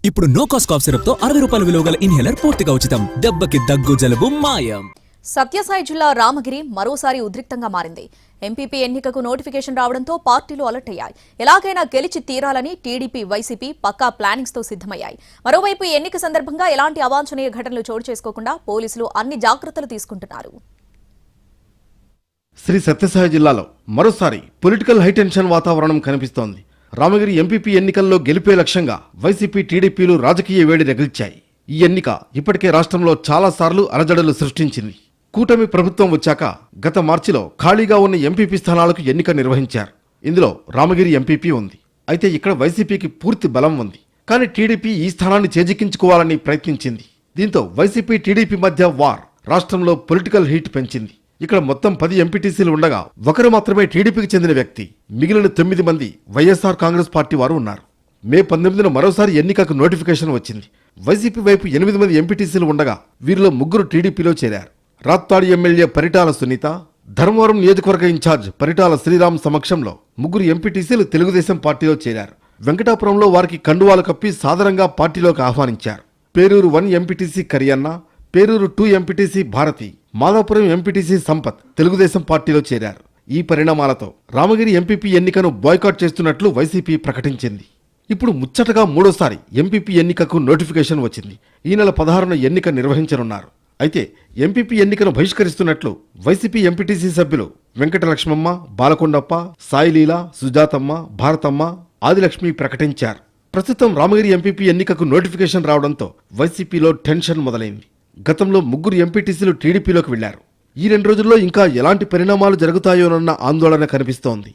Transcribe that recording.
ఇప్పుడు no cost cough syrup తో 60 రూపాయల విలువ గల ఇన్హేలర్ పూర్తిగా ఉచితం. దెబ్బకి దగ్గు జలుబు మాయం. సత్యసాయి జిల్లా రామగిరి మరోసారి ఉద్రిక్తంగా మారింది. ఎంపీపీ ఎన్నికకు నోటిఫికేషన్ రావడంతో పార్టీలు అలర్ట్ అయ్యాయి. ఎలాగైనా గెలిచి తీరాలని టీడీపీ, వైసీపీ పక్కా ప్లానింగ్స్ తో సిద్ధమయ్యాయి. మరోవైపు ఎన్నిక సందర్భంగా ఎలాంటి అవాంఛనీయ ఘటనలు చోటు చేసుకోకుండా పోలీసులు అన్ని జాగ్రత్తలు తీసుకుంటున్నారు. శ్రీ సత్యసాయి జిల్లాలో మరోసారి పొలిటికల్ హైటెన్షన్ వాతావరణం కనిపిస్తోంది. రామగిరి ఎంపీపీ ఎన్నికల్లో గెలిపే లక్ష్యంగా వైసీపీ, టీడీపీలు రాజకీయ వేడి రగిల్చాయి. ఈ ఎన్నిక ఇప్పటికే రాష్ట్రంలో చాలాసార్లు అలజడులు సృష్టించింది. కూటమి ప్రభుత్వం వచ్చాక గత మార్చిలో ఖాళీగా ఉన్న ఎంపీపీ స్థానాలకు ఎన్నిక నిర్వహించారు. ఇందులో రామగిరి ఎంపీపీ ఉంది. అయితే ఇక్కడ వైసీపీకి పూర్తి బలం ఉంది. కానీ టీడీపీ ఈ స్థానాన్ని చేజిక్కించుకోవాలని ప్రయత్నించింది. దీంతో వైసీపీ, టీడీపీ మధ్య వార్ రాష్ట్రంలో పొలిటికల్ హీట్ పెంచింది. ఇక్కడ మొత్తం 10 ఎంపీటీసీలు ఉండగా ఒకరు మాత్రమే టీడీపీకి చెందిన వ్యక్తి. మిగిలిన 9 మంది వైఎస్ఆర్ కాంగ్రెస్ పార్టీ వారు ఉన్నారు. మే 19న మరోసారి ఎన్నికకు నోటిఫికేషన్ వచ్చింది. వైసీపీ వైపు 8 మంది ఎంపీటీసీలు ఉండగా వీరిలో 3 టీడీపీలో చేరారు. రాత్తాడి ఎమ్మెల్యే పరిటాల సునీత, ధర్మవరం నియోజకవర్గ ఇన్ఛార్జ్ పరిటాల శ్రీరామ్ సమక్షంలో 3 ఎంపీటీసీలు తెలుగుదేశం పార్టీలో చేరారు. వెంకటాపురంలో వారికి కండువాలు కప్పి సాదరంగా పార్టీలోకి ఆహ్వానించారు. Peruru 1 MPTC Kariyanna, Peruru 2 MPTC Bharathi, Madapuram MPTC Sampath Telugu Desam పార్టీలో చేరారు. ఈ పరిణామాలతో రామగిరి ఎంపీపీ ఎన్నికను బాయ్కాట్ చేస్తున్నట్లు వైసీపీ ప్రకటించింది. ఇప్పుడు ముచ్చటగా మూడోసారి ఎంపీపీ ఎన్నికకు నోటిఫికేషన్ వచ్చింది. ఈ నెల 16న ఎన్నిక నిర్వహించనున్నారు. అయితే ఎంపీపీ ఎన్నికను బహిష్కరిస్తున్నట్లు వైసీపీ ఎంపీటీసీ సభ్యులు వెంకటలక్ష్మమ్మ, బాలకొండప్ప, సాయిలీల, సుజాతమ్మ, భారతమ్మ, ఆదిలక్ష్మి ప్రకటించారు. ప్రస్తుతం రామగిరి ఎంపీపీ ఎన్నికకు నోటిఫికేషన్ రావడంతో వైసీపీలో టెన్షన్ మొదలైంది. గతంలో 3 ఎంపీటీసీలు టీడీపీలోకి వెళ్లారు. ఈ 2 రోజుల్లో ఇంకా ఎలాంటి పరిణామాలు జరుగుతాయోనన్న ఆందోళన కనిపిస్తోంది.